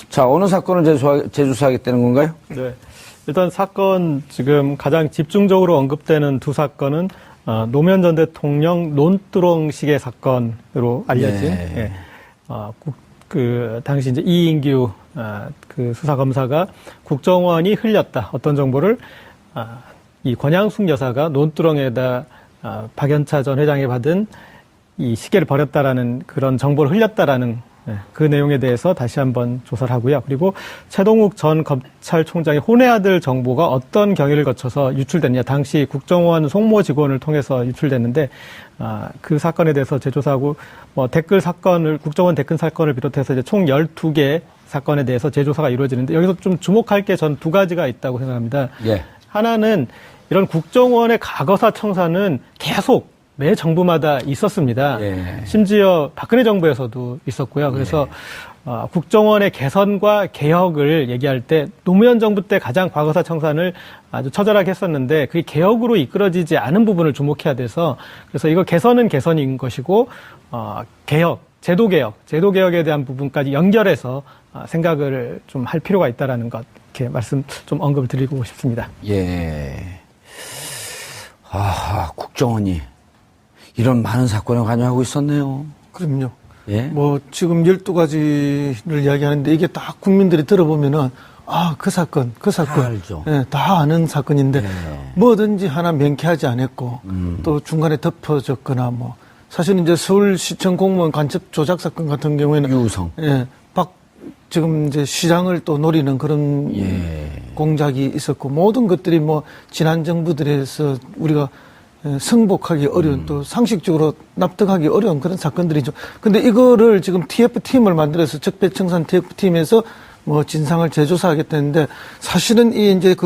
자, 어느 사건을 재조사하겠다는 건가요? 네. 일단 사건 지금 가장 집중적으로 언급되는 두 사건은 노무현 전 대통령 논두렁식의 사건으로 알려진 네. 그 당시 이제 이인규 그 수사검사가 국정원이 흘렸다 어떤 정보를 이 권양숙 여사가 논두렁에다 박연차 전 회장이 받은 이 시계를 버렸다라는 그런 정보를 흘렸다라는 그 내용에 대해서 다시 한번 조사를 하고요. 그리고 최동욱 전 검찰총장의 혼외 아들 정보가 어떤 경위를 거쳐서 유출됐냐. 당시 국정원 송모 직원을 통해서 유출됐는데 그 사건에 대해서 재조사하고 뭐 댓글 사건을 국정원 댓글 사건을 비롯해서 이제 총 12개 사건에 대해서 재조사가 이루어지는데 여기서 좀 주목할 게 전 두 가지가 있다고 생각합니다. 예. 하나는 이런 국정원의 과거사 청사는 계속 매 정부마다 있었습니다. 예. 심지어 박근혜 정부에서도 있었고요. 그래서 국정원의 개선과 개혁을 얘기할 때 노무현 정부 때 가장 과거사 청산을 아주 처절하게 했었는데 그게 개혁으로 이끌어지지 않은 부분을 주목해야 돼서 그래서 이거 개선은 개선인 것이고 개혁, 제도개혁에 대한 부분까지 연결해서 생각을 좀 할 필요가 있다라는 것 이렇게 말씀 좀 언급을 드리고 싶습니다. 예. 국정원이 이런 많은 사건에 관여하고 있었네요. 그럼요. 예. 뭐, 지금 12가지를 이야기하는데 이게 다 국민들이 들어보면은, 그 사건. 다 알죠. 예, 다 아는 사건인데, 뭐든지 하나 명쾌하지 않았고, 또 중간에 덮어졌거나, 뭐, 사실은 이제 서울시청 공무원 간첩 조작 사건 같은 경우에는, 유우성. 예, 지금 이제 시장을 또 노리는 그런 공작이 있었고, 모든 것들이 뭐, 지난 정부들에서 우리가 승복하기 어려운 또 상식적으로 납득하기 어려운 그런 사건들이죠. 근데 이거를 지금 TF팀을 만들어서 적폐청산 TF팀에서 뭐 진상을 재조사하겠다는데 사실은 이 이제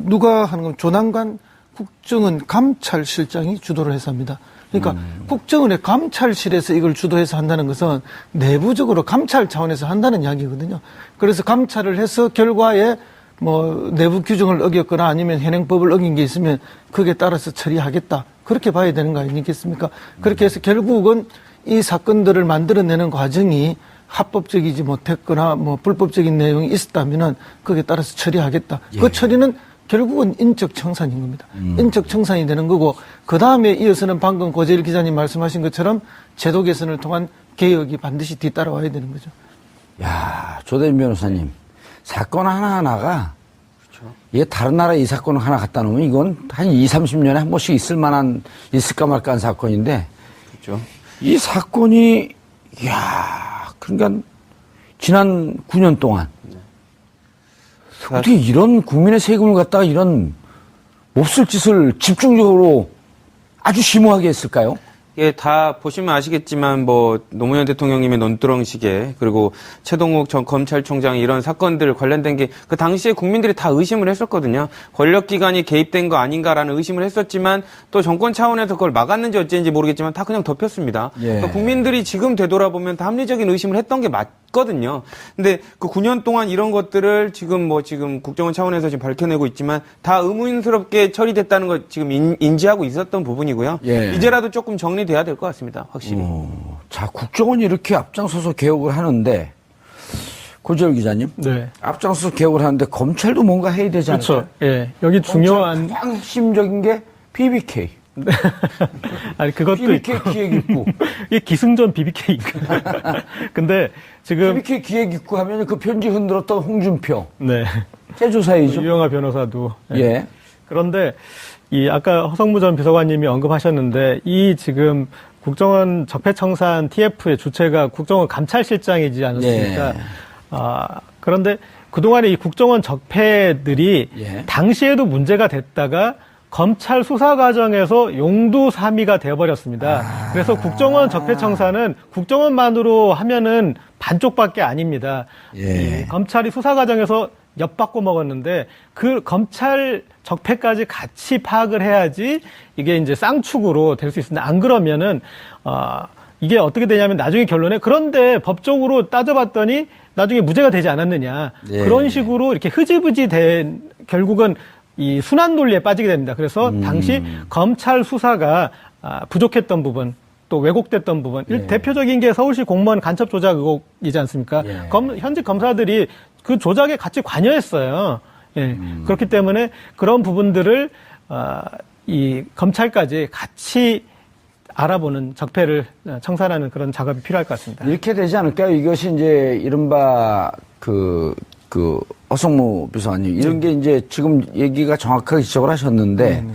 누가 하는 건 조남관 국정원 감찰실장이 주도를 해서 합니다. 그러니까 국정원의 감찰실에서 이걸 주도해서 한다는 것은 내부적으로 감찰 차원에서 한다는 이야기거든요. 그래서 감찰을 해서 결과에 뭐 내부 규정을 어겼거나 아니면 현행법을 어긴 게 있으면 거기에 따라서 처리하겠다. 그렇게 봐야 되는 거 아니겠습니까? 그렇게 해서 결국은 이 사건들을 만들어내는 과정이 합법적이지 못했거나 뭐 불법적인 내용이 있었다면은 거기에 따라서 처리하겠다. 그 처리는 결국은 인적 청산인 겁니다. 인적 청산이 되는 거고 그 다음에 이어서는 방금 고재일 기자님 말씀하신 것처럼 제도 개선을 통한 개혁이 반드시 뒤따라와야 되는 거죠. 야, 조대인 변호사님. 사건 하나하나가, 그렇죠. 이게 다른 나라에 이 사건을 하나 갖다 놓으면 이건 한 20, 30년에 한 번씩 있을까 말까 한 사건인데, 그렇죠. 이 사건이, 그러니까, 지난 9년 동안, 어떻게 이런 국민의 세금을 갖다가 이런 몹쓸 짓을 집중적으로 아주 심오하게 했을까요? 예, 다 보시면 아시겠지만 뭐 노무현 대통령님의 논두렁 시계 그리고 최동욱 전 검찰총장 이런 사건들 관련된 게 그 당시에 국민들이 다 의심을 했었거든요. 권력기관이 개입된 거 아닌가라는 의심을 했었지만 또 정권 차원에서 그걸 막았는지 어쩐지 모르겠지만 다 그냥 덮였습니다. 그러니까 국민들이 지금 되돌아보면 다 합리적인 의심을 했던 게 맞거든요. 근데 그 9년 동안 이런 것들을 지금 국정원 차원에서 지금 밝혀내고 있지만 다 의문스럽게 처리됐다는 걸 지금 인지하고 있었던 부분이고요. 이제라도 조금 정리돼야 될 것 같습니다. 확실히. 자, 국정원이 이렇게 앞장서서 개혁을 하는데, 고재일 기자님. 네. 앞장서서 개혁을 하는데 검찰도 뭔가 해야 되지 않을까요? 그렇죠. 예. 여기 중요한 가장 핵심적인 게 BBK. 아니 그것도 BBK 있고. 기획입구. 이게 기승전 BBK인가? 근데 지금 BBK 기획입구 하면 그 편지 흔들었던 홍준표. 네. 재조사이죠. 유영하 변호사도. 예. 그런데 이 아까 허성무 전 비서관님이 언급하셨는데 이 지금 국정원 적폐청산 TF의 주체가 국정원 감찰실장이지 않았습니까? 그런데 그동안에 이 국정원 적폐들이 당시에도 문제가 됐다가 검찰 수사 과정에서 용두사미가 되어버렸습니다. 그래서 국정원 적폐청산은 국정원만으로 하면은 반쪽밖에 아닙니다. 이 검찰이 수사 과정에서 엿바꿔 먹었는데 그 검찰 적폐까지 같이 파악을 해야지 이게 이제 쌍축으로 될 수 있습니다. 안 그러면은 이게 어떻게 되냐면 나중에 결론에 그런데 법적으로 따져봤더니 나중에 무죄가 되지 않았느냐. 그런 식으로 이렇게 흐지부지 된 결국은 이 순환 논리에 빠지게 됩니다. 그래서 당시 검찰 수사가 부족했던 부분 또 왜곡됐던 부분. 대표적인 게 서울시 공무원 간첩 조작 의혹이지 않습니까? 예. 현직 검사들이 그 조작에 같이 관여했어요. 예. 그렇기 때문에 그런 부분들을 이 검찰까지 같이 알아보는 적폐를 청산하는 그런 작업이 필요할 것 같습니다. 이렇게 되지 않을까요? 이것이 이제 이른바 허성무 비서관님 이런 게 이제 지금 얘기가 정확하게 지적을 하셨는데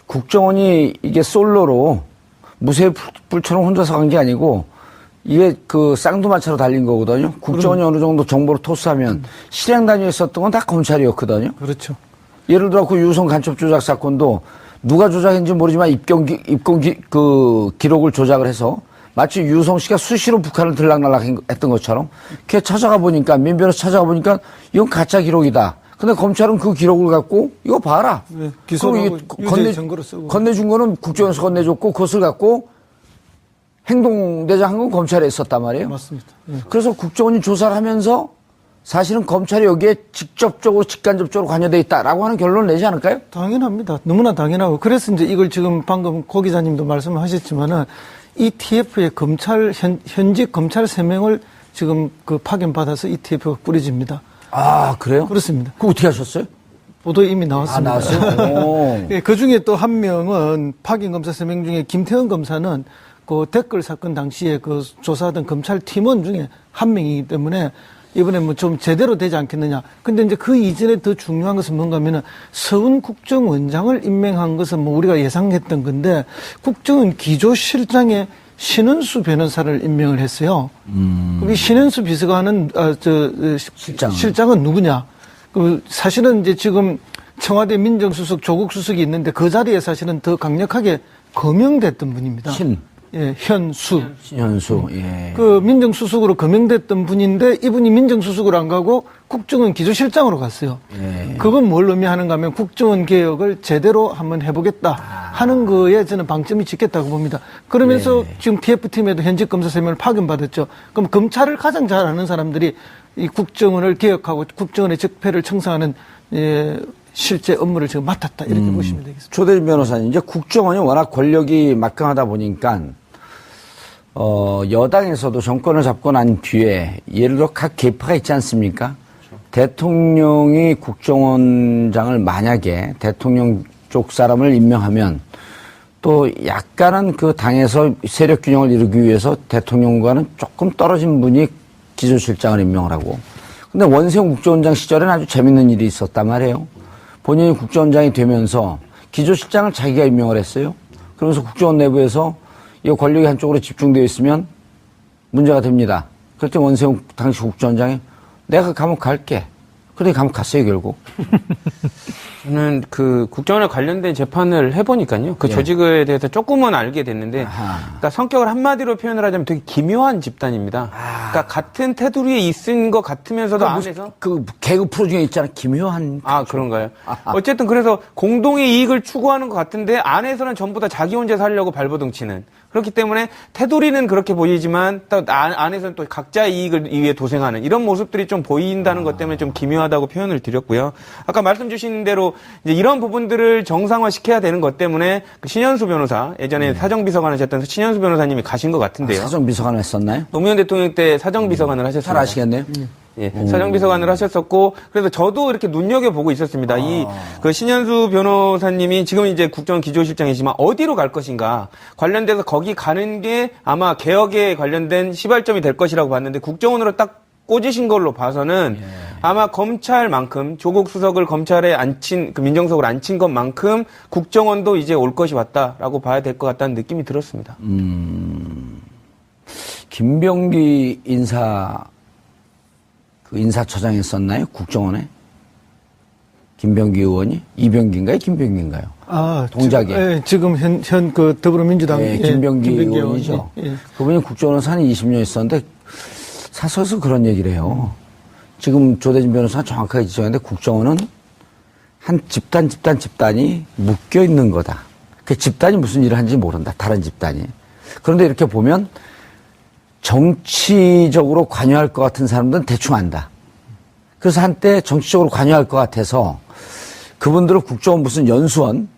국정원이 이게 솔로로 무쇠불처럼 혼자서 간 게 아니고 이게 그 쌍두마차로 달린 거거든요. 국정원이 어느 정도 정보를 토스하면 실행 단위에 썼던 건 다 검찰이었거든요. 그렇죠. 예를 들어 그 유성 간첩 조작 사건도 누가 조작했는지 모르지만 입건 기록을 조작을 해서 마치 유성 씨가 수시로 북한을 들락날락 했던 것처럼 걔 찾아가 보니까 민변에서 찾아가 보니까 이건 가짜 기록이다. 근데 검찰은 그 기록을 갖고 이거 봐라. 네, 기소하고 유죄 증거로 쓰고 건네준 거는 국정원에서 건네줬고 그것을 갖고 행동대장 한 건 검찰에 있었단 말이에요. 맞습니다. 예. 그래서 국정원이 조사를 하면서 사실은 검찰이 여기에 직접적으로 직간접적으로 관여돼 있다라고 하는 결론을 내지 않을까요? 당연합니다. 너무나 당연하고 그래서 이제 이걸 지금 방금 고 기자님도 말씀하셨지만은 ETF의 현직 검찰 3명을 지금 그 파견받아서 ETF가 꾸려집니다. 아, 그래요? 그렇습니다. 그거 어떻게 하셨어요? 보도에 이미 나왔습니다. 아, 나왔어요? 예, 그 중에 또 한 명은 파견 검사 3명 중에 김태현 검사는 그 댓글 사건 당시에 그 조사하던 검찰 팀원 중에 한 명이기 때문에 이번에 뭐 좀 제대로 되지 않겠느냐. 근데 이제 그 이전에 더 중요한 것은 뭔가 하면은 서훈 국정원장을 임명한 것은 뭐 우리가 예상했던 건데 국정원 기조실장에 신은수 변호사를 임명을 했어요. 그럼 이 신은수 비서관은 실장은 누구냐? 그 사실은 이제 지금 청와대 민정수석 조국 수석이 있는데 그 자리에 사실은 더 강력하게 거명됐던 분입니다. 현수. 신현수, 예. 그 민정수석으로 거명됐던 분인데 이분이 민정수석으로 안 가고 국정원 기조실장으로 갔어요. 예. 그건 뭘 의미하는가 하면 국정원 개혁을 제대로 한번 해보겠다 하는 거에 저는 방점이 찍겠다고 봅니다. 그러면서 지금 TF팀에도 현직 검사 3명을 파견받았죠. 그럼 검찰을 가장 잘 아는 사람들이 이 국정원을 개혁하고 국정원의 적폐를 청산하는 실제 업무를 지금 맡았다 이렇게 보시면 되겠습니다. 조대진 변호사님, 이제 국정원이 워낙 권력이 막강하다 보니까 여당에서도 정권을 잡고 난 뒤에 예를 들어 각 계파가 있지 않습니까? 그렇죠. 대통령이 국정원장을 만약에 대통령 쪽 사람을 임명하면 또 약간은 그 당에서 세력 균형을 이루기 위해서 대통령과는 조금 떨어진 분이 기조실장을 임명을 하고. 근데 원세훈 국정원장 시절에는 아주 재밌는 일이 있었단 말이에요. 본인이 국정원장이 되면서 기조실장을 자기가 임명을 했어요. 그러면서 국정원 내부에서 이 권력이 한쪽으로 집중되어 있으면 문제가 됩니다. 그랬더니 원세훈 당시 국정원장이 내가 감옥 갈게. 그래 감옥 갔어요 결국. 저는 그 국정원에 관련된 재판을 해보니까요. 그 조직에 대해서 조금은 알게 됐는데, 그러니까 성격을 한마디로 표현을 하자면 되게 기묘한 집단입니다. 그러니까 같은 테두리에 있은 것 같으면서도 안에서 그 개그 프로 중에 있잖아 기묘한. 그런가요? 어쨌든 그래서 공동의 이익을 추구하는 것 같은데 안에서는 전부 다 자기 혼자 살려고 발버둥 치는. 그렇기 때문에 테두리는 그렇게 보이지만 또 안에서는 또 각자의 이익을 위해 도생하는 이런 모습들이 좀 보인다는 것 때문에 좀 기묘하다고 표현을 드렸고요. 아까 말씀 주신 대로 이제 이런 부분들을 정상화시켜야 되는 것 때문에 그 신현수 변호사 예전에 사정비서관 하셨던 신현수 변호사님이 가신 것 같은데요. 사정비서관을 했었나요? 노무현 대통령 때 사정비서관을 하셨습니다. 잘 아시겠네요. 예, 사정비서관을 하셨었고, 그래서 저도 이렇게 눈여겨보고 있었습니다. 그 신현수 변호사님이 지금 이제 국정원 기조실장이지만 어디로 갈 것인가 관련돼서 거기 가는 게 아마 개혁에 관련된 시발점이 될 것이라고 봤는데 국정원으로 딱 꽂으신 걸로 봐서는 아마 검찰만큼 조국 수석을 검찰에 앉힌, 그 민정수석을 앉힌 것만큼 국정원도 이제 올 것이 왔다라고 봐야 될 것 같다는 느낌이 들었습니다. 김병기 인사처장 했었나요? 국정원에? 김병기 의원이? 이병기인가요? 김병기인가요? 동작에. 지금 그 더불어민주당. 김병기 의원이죠. 그분이 국정원에서 한 20년 있었는데 사설에서 그런 얘기를 해요. 지금 조대진 변호사가 정확하게 지적했는데 국정원은 한 집단이 묶여 있는 거다. 그 집단이 무슨 일을 하는지 모른다. 다른 집단이. 그런데 이렇게 보면 정치적으로 관여할 것 같은 사람들은 대충 안다. 그래서 한때 정치적으로 관여할 것 같아서 그분들을 국정원 무슨 연수원,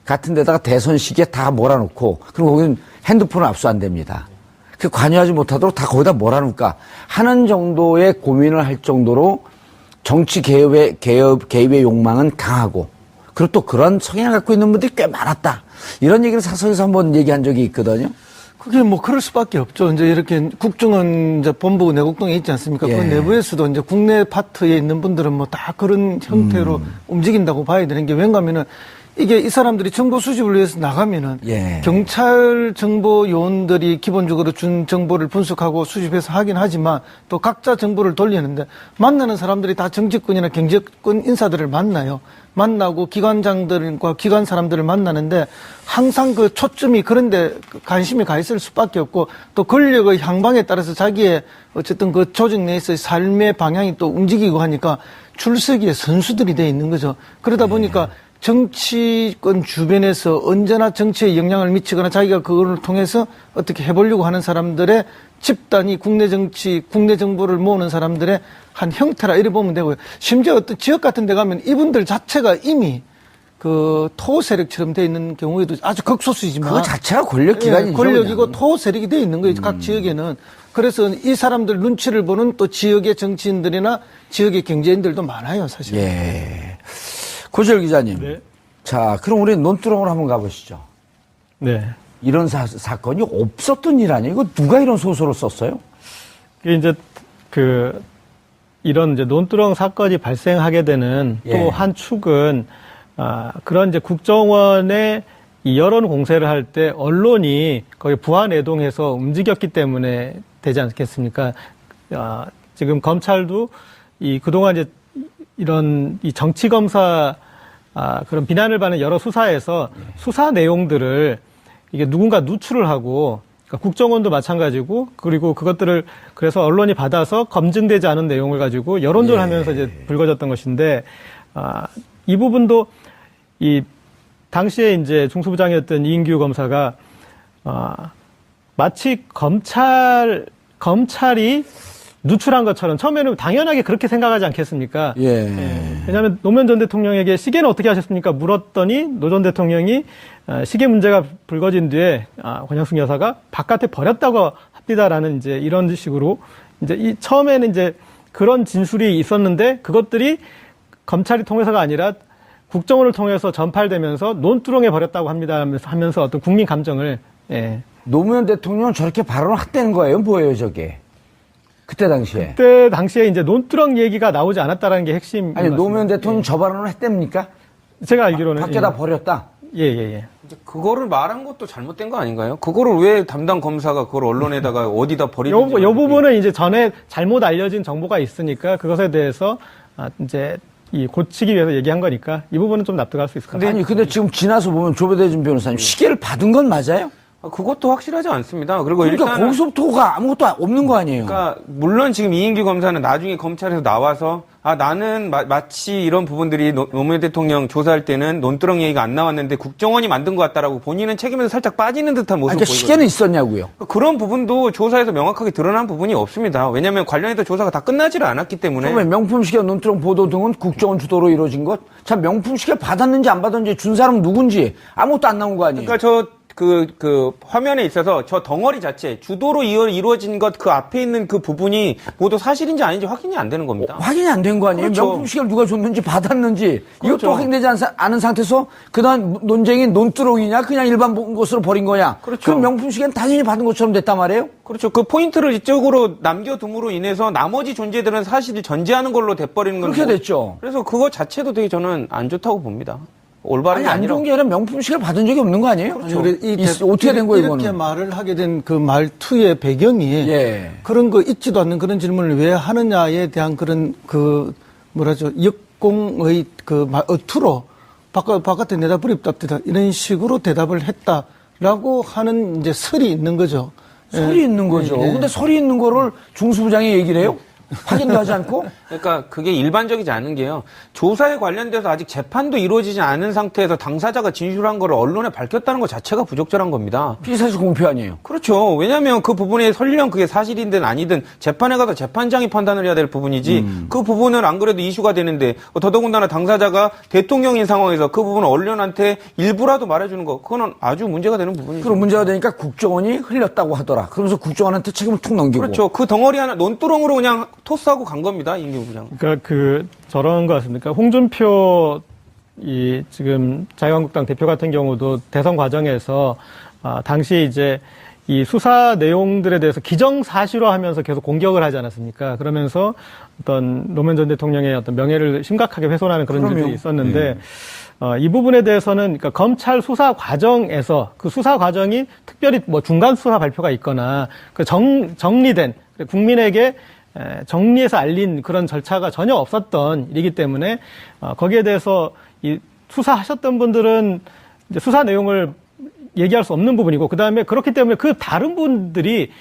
같은 데다가 대선 시기에 다 몰아놓고 그리고 거기는 핸드폰을 압수 안 됩니다. 그 관여하지 못하도록 다 거기다 몰아놓을까 하는 정도의 고민을 할 정도로 정치 개입의 욕망은 강하고 그리고 또 그런 성향을 갖고 있는 분들이 꽤 많았다. 이런 얘기를 사석에서 한번 얘기한 적이 있거든요. 그게 뭐 그럴 수밖에 없죠. 이제 이렇게 국정원 이제 본부 내곡동에 있지 않습니까? 예. 그 내부에서도 이제 국내 파트에 있는 분들은 뭐 다 그런 형태로 움직인다고 봐야 되는 게 왜냐하면은 이게 이 사람들이 정보 수집을 위해서 나가면은 예. 경찰 정보 요원들이 기본적으로 준 정보를 분석하고 수집해서 하긴 하지만 또 각자 정보를 돌리는데 만나는 사람들이 다 정치권이나 경제권 인사들을 만나요. 만나고 기관장들과 기관 사람들을 만나는데 항상 그 초점이 그런데 관심이 가 있을 수밖에 없고 또 권력의 향방에 따라서 자기의 어쨌든 그 조직 내에서의 삶의 방향이 또 움직이고 하니까 출세기에 선수들이 돼 있는 거죠. 그러다 보니까 정치권 주변에서 언제나 정치에 영향을 미치거나 자기가 그걸 통해서 어떻게 해보려고 하는 사람들의 집단이 국내 정치, 국내 정보를 모으는 사람들의 한 형태라 이래 보면 되고요. 심지어 어떤 지역 같은 데 가면 이분들 자체가 이미 그 토 세력처럼 돼 있는 경우에도 아주 극소수이지만 그거 자체가 권력 기관이죠. 예, 권력이고 그냥. 토 세력이 돼 있는 거예요. 각 지역에는. 그래서 이 사람들 눈치를 보는 또 지역의 정치인들이나 지역의 경제인들도 많아요, 사실. 예. 고재열 기자님. 네. 자, 그럼 우리 논두렁으로 한번 가보시죠. 네. 이런 사건이 없었던 일 아니에요? 이거 누가 이런 소설을 썼어요? 이게 이제 이런 이제 논두렁 사건이 발생하게 되는 예. 또 한 축은 그런 이제 국정원의 이 여론 공세를 할 때 언론이 거기 부안해동해서 움직였기 때문에 되지 않겠습니까? 지금 검찰도 이 그동안 이제 이런 이 정치 검사 그런 비난을 받는 여러 수사에서 수사 내용들을 이게 누군가 누출을 하고 그러니까 국정원도 마찬가지고 그리고 그것들을 그래서 언론이 받아서 검증되지 않은 내용을 가지고 여론조를 하면서 이제 불거졌던 것인데 이 부분도 이 당시에 이제 중수부장이었던 이인규 검사가 마치 검찰이 누출한 것처럼 처음에는 당연하게 그렇게 생각하지 않겠습니까? 예. 왜냐하면 노무현 전 대통령에게 시계는 어떻게 하셨습니까? 물었더니 노 전 대통령이 시계 문제가 불거진 뒤에 권영숙 여사가 바깥에 버렸다고 합니다라는 이제 이런 식으로 이제 처음에는 이제 그런 진술이 있었는데 그것들이 검찰이 통해서가 아니라 국정원을 통해서 전팔되면서 논두렁에 버렸다고 합니다 하면서 어떤 국민 감정을 노무현 대통령은 저렇게 발언을 했다는 거예요? 뭐예요, 저게? 그때 당시에. 그때 당시에 이제 논두렁 얘기가 나오지 않았다라는 게 핵심. 아니, 노무현 대통령 저 발언을 했답니까? 제가 알기로는 밖에다 버렸다? 예. 이제 그거를 말한 것도 잘못된 거 아닌가요? 그거를 왜 담당 검사가 그걸 언론에다가 어디다 버리는지. 요 부분은 이제 전에 잘못 알려진 정보가 있으니까 그것에 대해서 이제 고치기 위해서 얘기한 거니까 이 부분은 좀 납득할 수 있을 것 같아요. 아니, 근데 지금 지나서 보면 조배대진 변호사님 시계를 받은 건 맞아요? 그것도 확실하지 않습니다. 그리고 그러니까 일단은 거기서부터가 아무것도 없는 거 아니에요? 그러니까 물론 지금 이인규 검사는 나중에 검찰에서 나와서 나는 마치 이런 부분들이 노무현 대통령 조사할 때는 논두렁 얘기가 안 나왔는데 국정원이 만든 것 같다라고 본인은 책임에서 살짝 빠지는 듯한 모습을 그러니까 보이거든요. 시계는 있었냐고요? 그런 부분도 조사에서 명확하게 드러난 부분이 없습니다. 왜냐하면 관련해서 조사가 다 끝나지를 않았기 때문에. 처음에 명품 시계 논두렁 보도 등은 국정원 주도로 이루어진 것? 참 명품 시계 받았는지 안 받았는지 준 사람은 누군지 아무것도 안 나온 거 아니에요? 그러니까 그 화면에 있어서 저 덩어리 자체 주도로 이루어진 것 그 앞에 있는 그 부분이 모두 사실인지 아닌지 확인이 안 되는 겁니다. 확인이 안 된 거 아니에요? 그렇죠. 명품 시계를 누가 줬는지 받았는지 그렇죠. 이것도 확인되지 않은 상태에서 그다음 논쟁이 논두렁이냐 그냥 일반 것으로 버린 거냐? 그렇죠. 그럼 명품 시계는 당연히 받은 것처럼 됐단 말이에요? 그렇죠. 그 포인트를 이쪽으로 남겨둠으로 인해서 나머지 존재들은 사실을 전제하는 걸로 돼버리는 건 그렇게 됐죠. 그래서 그거 자체도 되게 저는 안 좋다고 봅니다. 올바른 아니 게 안 아니라. 좋은 게 아니라 명품 시계를 받은 적이 없는 거 아니에요? 아니, 우리 어떻게 된 거예요, 이렇게 이거는? 말을 하게 된 그 말투의 배경이 예. 그런 거 있지도 않는 그런 질문을 왜 하느냐에 대한 그런 그 뭐라죠 역공의 그 어투로 바깥에 내다 버립답니다 이런 식으로 대답을 했다라고 하는 이제 설이 있는 거죠. 설이 있는 거죠. 예. 근데 설이 있는 거를 중수부장이 얘기를 해요? 확인도 하지 않고? 그러니까 그게 일반적이지 않은 게요. 조사에 관련돼서 아직 재판도 이루어지지 않은 상태에서 당사자가 진술한 거를 언론에 밝혔다는 것 자체가 부적절한 겁니다. 피의사실 공표 아니에요. 그렇죠. 왜냐하면 그 부분에 설령 그게 사실이든 아니든 재판에 가서 재판장이 판단을 해야 될 부분이지 그 부분은 안 그래도 이슈가 되는데 더더군다나 당사자가 대통령인 상황에서 그 부분을 언론한테 일부라도 말해주는 거 그거는 아주 문제가 되는 부분이죠. 그럼 문제가 되니까 국정원이 흘렸다고 하더라. 그러면서 국정원한테 책임을 툭 넘기고. 그렇죠. 그 덩어리 하나 논두렁으로 그냥 토스하고 간 겁니다. 이인규 부장. 그러니까 저런 거 같습니다. 홍준표 지금 자유한국당 대표 같은 경우도 대선 과정에서 당시 이제 이 수사 내용들에 대해서 기정사실화하면서 계속 공격을 하지 않았습니까? 그러면서 어떤 노무현 전 대통령의 어떤 명예를 심각하게 훼손하는 그런 일들이 있었는데 이 부분에 대해서는 그러니까 검찰 수사 과정에서 그 수사 과정이 특별히 뭐 중간 수사 발표가 있거나 그 정리된 국민에게 정리해서 알린 그런 절차가 전혀 없었던 일이기 때문에 거기에 대해서 이 수사하셨던 분들은 이제 수사 내용을 얘기할 수 없는 부분이고 그다음에 그렇기 때문에 그 다른 분들이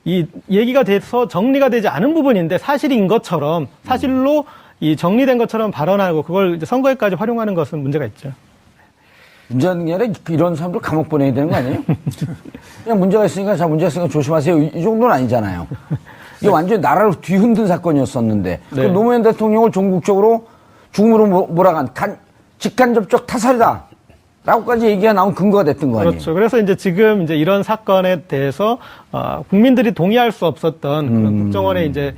이 얘기가 돼서 정리가 되지 않은 부분인데 사실인 것처럼 사실로 이 정리된 것처럼 발언하고 그걸 이제 선거에까지 활용하는 것은 문제가 있죠. 문제는 게 아니라 이런 사람들 감옥 보내야 되는 거 아니에요? 그냥 문제가 있으니까 문제가 있으니까 조심하세요. 이 정도는 아니잖아요. 이게 완전히 나라를 뒤흔든 사건이었었는데 그 노무현 대통령을 전국적으로 죽음으로 몰아간 직간접적 타살이다. 라고까지 얘기가 나온 근거가 됐던 거 아니에요? 그렇죠. 그래서 이제 지금 이제 이런 사건에 대해서 국민들이 동의할 수 없었던 그런 국정원의 이제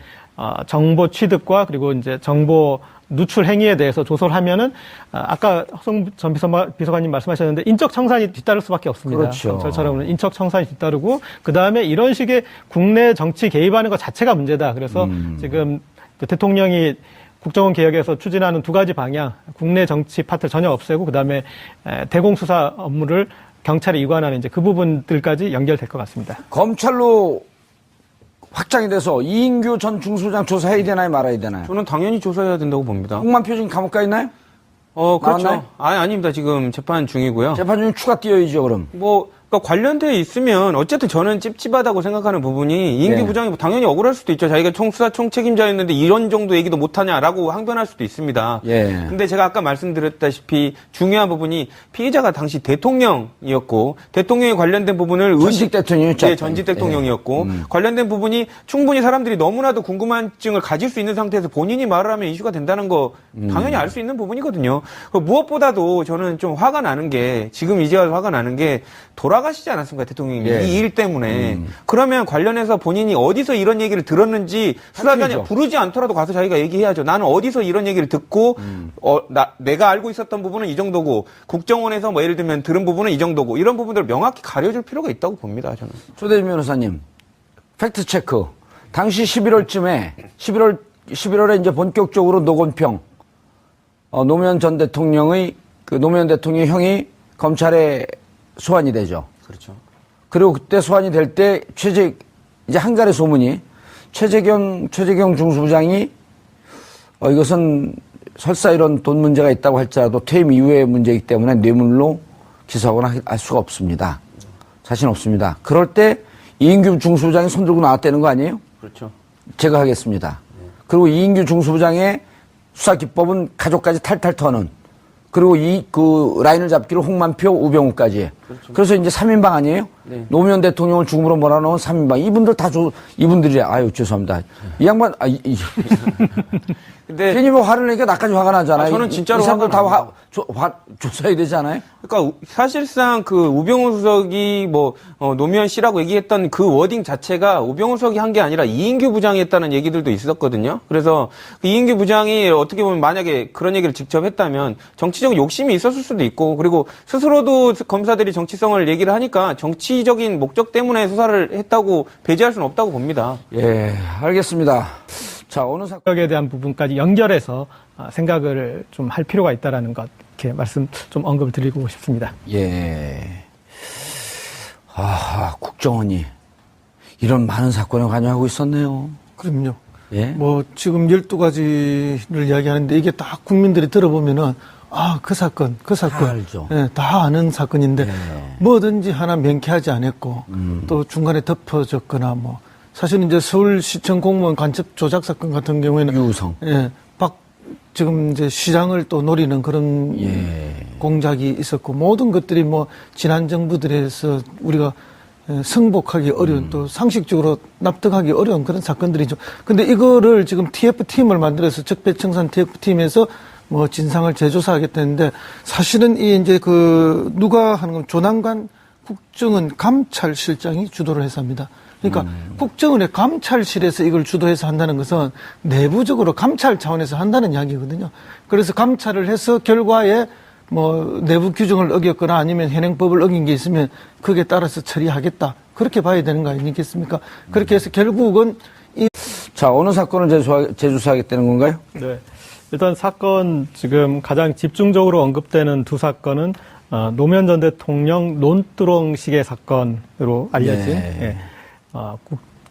정보 취득과 그리고 이제 정보 누출 행위에 대해서 조사를 하면은 아까 허성 전 비서관님 말씀하셨는데 인적 청산이 뒤따를 수밖에 없습니다. 그렇죠. 검찰처럼 인적 청산이 뒤따르고 그 다음에 이런 식의 국내 정치 개입하는 것 자체가 문제다. 그래서 지금 대통령이 국정원 개혁에서 추진하는 두 가지 방향, 국내 정치 파트를 전혀 없애고 그다음에 대공수사 업무를 경찰에 이관하는 이제 그 부분들까지 연결될 것 같습니다. 검찰로 확장이 돼서 이인규 전 중수부장 조사해야 되나요, 말아야 되나요? 저는 당연히 조사해야 된다고 봅니다. 홍만표 지금 감옥 가 있나요? 그렇죠. 나왔나요? 아닙니다. 지금 재판 중이고요. 재판 중에 추가 뛰어야죠, 그럼. 그러니까 관련돼 있으면 어쨌든 저는 찝찝하다고 생각하는 부분이 이인규 부장이 당연히 억울할 수도 있죠. 자기가 총수사 총책임자였는데 이런 정도 얘기도 못하냐라고 항변할 수도 있습니다. 예. 근데 제가 아까 말씀드렸다시피 중요한 부분이 피의자가 당시 대통령이었고 대통령에 관련된 부분을 전직 대통령이었죠. 네, 전직 대통령이었고 관련된 부분이 충분히 사람들이 너무나도 궁금증을 가질 수 있는 상태에서 본인이 말을 하면 이슈가 된다는 거 당연히 알 수 있는 부분이거든요. 무엇보다도 저는 좀 화가 나는 게 지금 이제 와서 화가 나는 게 돌아가시지 않았습니까, 대통령이. 예. 이 일 때문에. 그러면 관련해서 본인이 어디서 이런 얘기를 들었는지 수사단이 부르지 않더라도 가서 자기가 얘기해야죠. 나는 어디서 이런 얘기를 듣고, 내가 알고 있었던 부분은 이 정도고, 국정원에서 뭐 예를 들면 들은 부분은 이 정도고, 이런 부분들을 명확히 가려줄 필요가 있다고 봅니다, 저는. 조대진 변호사님, 팩트체크. 당시 11월에 이제 본격적으로 노건평, 노무현 전 대통령의, 노무현 대통령의 형이 검찰에 소환이 되죠. 그렇죠. 그리고 그때 소환이 될 때 이제 한가래 소문이 최재경 중수부장이 이것은 설사 이런 돈 문제가 있다고 할지라도 퇴임 이후의 문제이기 때문에 뇌물로 기소하거나 할 수가 없습니다. 자신 없습니다. 그럴 때 이인규 중수부장이 손들고 나왔다는 거 아니에요? 그렇죠. 제가 하겠습니다. 그리고 이인규 중수부장의 수사 기법은 가족까지 탈탈 터는 그리고 그 라인을 잡기로 홍만표, 우병우까지. 그렇죠. 그래서 이제 3인방 아니에요? 네. 노무현 대통령을 죽음으로 몰아넣은 3인방. 이분들 이분들이, 죄송합니다. 이 양반, 근데 괜히 뭐 화를 내니까 나까지 화가 나잖아요. 저는 진짜로 이 사람들 다 조사해야 되지 않아요? 그러니까 사실상 그 우병우 수석이 노무현 씨라고 얘기했던 그 워딩 자체가 우병우 수석이 한 게 아니라 이인규 부장이 했다는 얘기들도 있었거든요. 그래서 그 이인규 부장이 어떻게 보면 만약에 그런 얘기를 직접 했다면 정치적 욕심이 있었을 수도 있고 그리고 스스로도 검사들이 정치성을 얘기를 하니까 정치적인 목적 때문에 수사를 했다고 배제할 수는 없다고 봅니다. 예, 알겠습니다. 자, 어느 사건에 대한 부분까지 연결해서 생각을 좀 할 필요가 있다라는 것 이렇게 말씀 좀 언급을 드리고 싶습니다. 예. 국정원이 이런 많은 사건에 관여하고 있었네요. 그럼요. 예. 뭐 지금 12가지를 이야기하는데 이게 다 국민들이 들어보면은 그 사건. 다 알죠. 예, 다 아는 사건인데 뭐든지 하나 명쾌하지 않았고 또 중간에 덮어졌거나 사실은 이제 서울시청 공무원 간첩 조작 사건 같은 경우에는 유우성. 예, 지금 이제 시장을 또 노리는 그런 공작이 있었고 모든 것들이 뭐 지난 정부들에서 우리가 승복하기 어려운 또 상식적으로 납득하기 어려운 그런 사건들이죠. 근데 이거를 지금 TF팀을 만들어서 적폐청산 TF팀에서 뭐 진상을 재조사하겠다는데 사실은 이 이제 그 누가 하는 건 조남관 국정원 감찰실장이 주도를 해서 합니다. 그러니까 국정원의 감찰실에서 이걸 주도해서 한다는 것은 내부적으로 감찰 차원에서 한다는 이야기거든요. 그래서 감찰을 해서 결과에 뭐 내부 규정을 어겼거나 아니면 현행법을 어긴 게 있으면 그게 따라서 처리하겠다. 그렇게 봐야 되는 거 아니겠습니까? 그렇게 해서 결국은 자, 어느 사건을 재조사하겠다는 건가요? 네. 일단 사건 지금 가장 집중적으로 언급되는 두 사건은 노무현 전 대통령 논두렁식의 사건으로 알려진 네.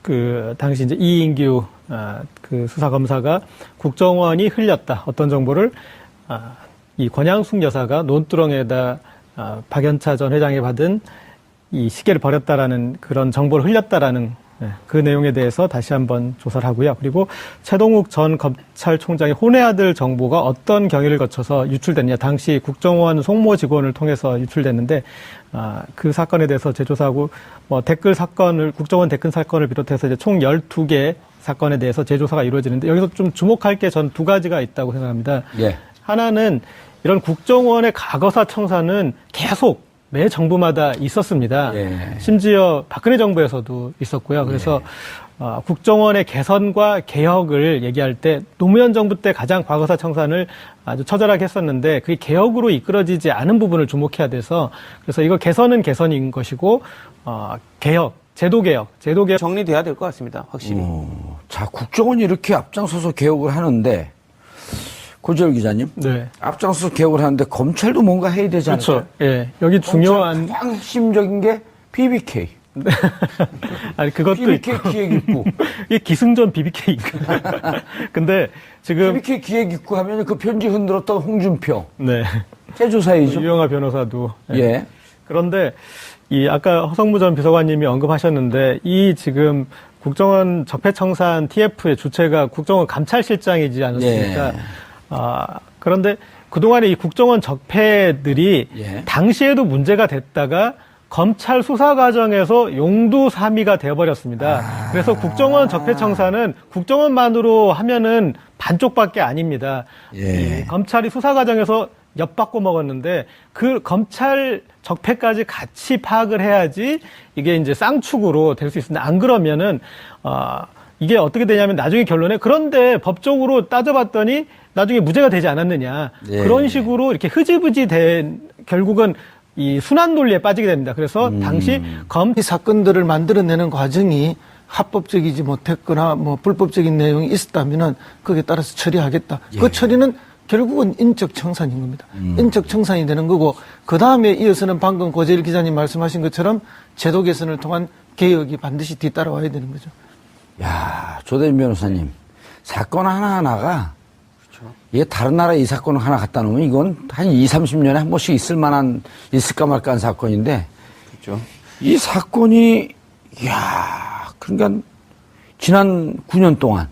그 당시 이제 이인규 그 수사검사가 국정원이 흘렸다 어떤 정보를 이 권양숙 여사가 논두렁에다 박연차 전 회장이 받은 이 시계를 버렸다라는 그런 정보를 흘렸다라는 그 내용에 대해서 다시 한번 조사를 하고요. 그리고 최동욱 전 검찰총장의 혼외 아들 정보가 어떤 경위를 거쳐서 유출됐냐. 당시 국정원 송모 직원을 통해서 유출됐는데 그 사건에 대해서 재조사하고 뭐 댓글 사건을 국정원 댓글 사건을 비롯해서 이제 총 12개 사건에 대해서 재조사가 이루어지는데 여기서 좀 주목할 게 전 두 가지가 있다고 생각합니다. 예. 하나는 이런 국정원의 과거사 청산은 계속 매 정부마다 있었습니다. 예. 심지어 박근혜 정부에서도 있었고요. 그래서 국정원의 개선과 개혁을 얘기할 때 노무현 정부 때 가장 과거사 청산을 아주 처절하게 했었는데 그게 개혁으로 이끌어지지 않은 부분을 주목해야 돼서 그래서 이거 개선은 개선인 것이고 개혁, 제도 개혁 정리돼야 될 것 같습니다. 확실히. 자, 국정원이 이렇게 앞장서서 개혁을 하는데 고재열 기자님, 네. 앞장서서 개혁을 하는데 검찰도 뭔가 해야 되지 않을까요? 그렇죠. 예. 여기 중요한 가장 핵심적인 게 BBK. 아니 그것도 BBK 기획입구. 이게 기승전 BBK. 근데 지금 BBK 기획입구 하면 그 편지 흔들었던 홍준표. 네. 재조사이죠. 유영하 변호사도. 예. 그런데 이 아까 허성무 전 비서관님이 언급하셨는데 이 지금 국정원 적폐청산 TF의 주체가 국정원 감찰실장이지 않았습니까? 예. 그런데 그동안에 이 국정원 적폐들이 예. 당시에도 문제가 됐다가 검찰 수사 과정에서 용두사미가 되어버렸습니다. 그래서 국정원 적폐청산은 국정원만으로 하면은 반쪽밖에 아닙니다. 예. 이 검찰이 수사 과정에서 엿바꿔 먹었는데 그 검찰 적폐까지 같이 파악을 해야지 이게 이제 쌍축으로 될 수 있습니다. 안 그러면은 이게 어떻게 되냐면 나중에 결론에 그런데 법적으로 따져봤더니 나중에 무죄가 되지 않았느냐. 예. 그런 식으로 이렇게 흐지부지 된 결국은 이 순환 논리에 빠지게 됩니다. 그래서 당시 이 사건들을 만들어내는 과정이 합법적이지 못했거나 뭐 불법적인 내용이 있었다면은 거기에 따라서 처리하겠다. 예. 그 처리는 결국은 인적 청산인 겁니다. 인적 청산이 되는 거고 그 다음에 이어서는 방금 고재일 기자님 말씀하신 것처럼 제도 개선을 통한 개혁이 반드시 뒤따라와야 되는 거죠. 야, 조대인 변호사님. 사건 하나하나가 이게 다른 나라에 이 사건을 하나 갖다 놓으면 이건 한 20-30년에 한 번씩 있을까 말까 한 사건인데 그렇죠. 이 사건이 그러니까 지난 9년 동안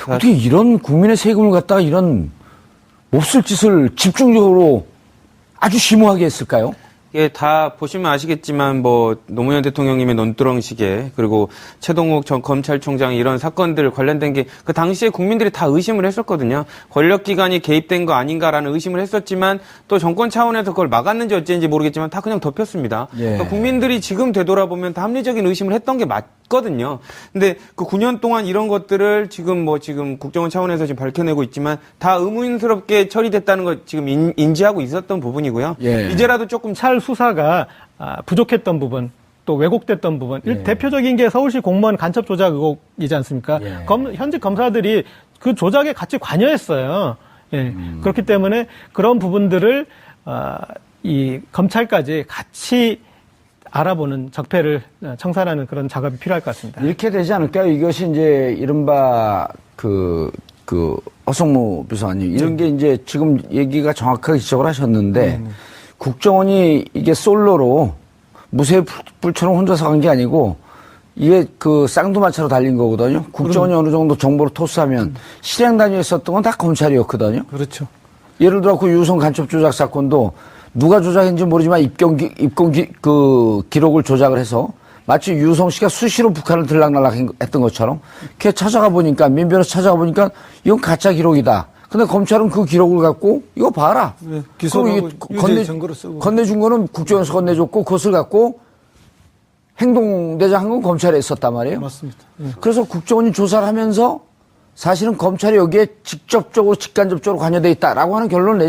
어떻게 이런 국민의 세금을 갖다가 이런 몹쓸 짓을 집중적으로 아주 심오하게 했을까요? 이게 다 보시면 아시겠지만 뭐 노무현 대통령님의 논두렁 시계 그리고 최동욱 전 검찰총장 이런 사건들 관련된 게 그 당시에 국민들이 다 의심을 했었거든요. 권력기관이 개입된 거 아닌가라는 의심을 했었지만 또 정권 차원에서 그걸 막았는지 어쩐지 모르겠지만 다 그냥 덮였습니다. 예. 그러니까 국민들이 지금 되돌아보면 다 합리적인 의심을 했던 게 맞거든요. 근데 그 9년 동안 이런 것들을 지금 국정원 차원에서 지금 밝혀내고 있지만 다 의문스럽게 처리됐다는 걸 지금 인지하고 있었던 부분이고요. 예. 이제라도 조금 찰 수사가 부족했던 부분, 또 왜곡됐던 부분. 대표적인 게 서울시 공무원 간첩 조작 의혹이지 않습니까? 예. 현직 검사들이 그 조작에 같이 관여했어요. 예. 그렇기 때문에 그런 부분들을 이 검찰까지 같이 알아보는 적폐를 청산하는 그런 작업이 필요할 것 같습니다. 이렇게 되지 않을까요? 이것이 이제 이른바 허성무 비서관님 이런 게 이제 지금 얘기가 정확하게 지적을 하셨는데 국정원이 이게 솔로로 무쇠불처럼 혼자서 간 게 아니고 이게 그 쌍두마차로 달린 거거든요. 국정원이 어느 정도 정보를 토스하면 실행 단위에 썼던 건 다 검찰이었거든요. 그렇죠. 예를 들어 그 유성 간첩 조작 사건도 누가 조작했는지 모르지만 입건 그 기록을 조작을 해서 마치 유성 씨가 수시로 북한을 들락날락 했던 것처럼 걔 찾아가 보니까 민변에서 찾아가 보니까 이건 가짜 기록이다. 근데 검찰은 그 기록을 갖고 이거 봐라. 네, 기소하고 유죄 증거로 쓰고. 건네준 거는 국정원에서 건네줬고 그것을 갖고 행동대장 한 건 검찰에 있었단 말이에요. 맞습니다. 예. 그래서 국정원이 조사를 하면서 사실은 검찰이 여기에 직접적으로 직간접적으로 관여돼 있다라고 하는 결론을 내지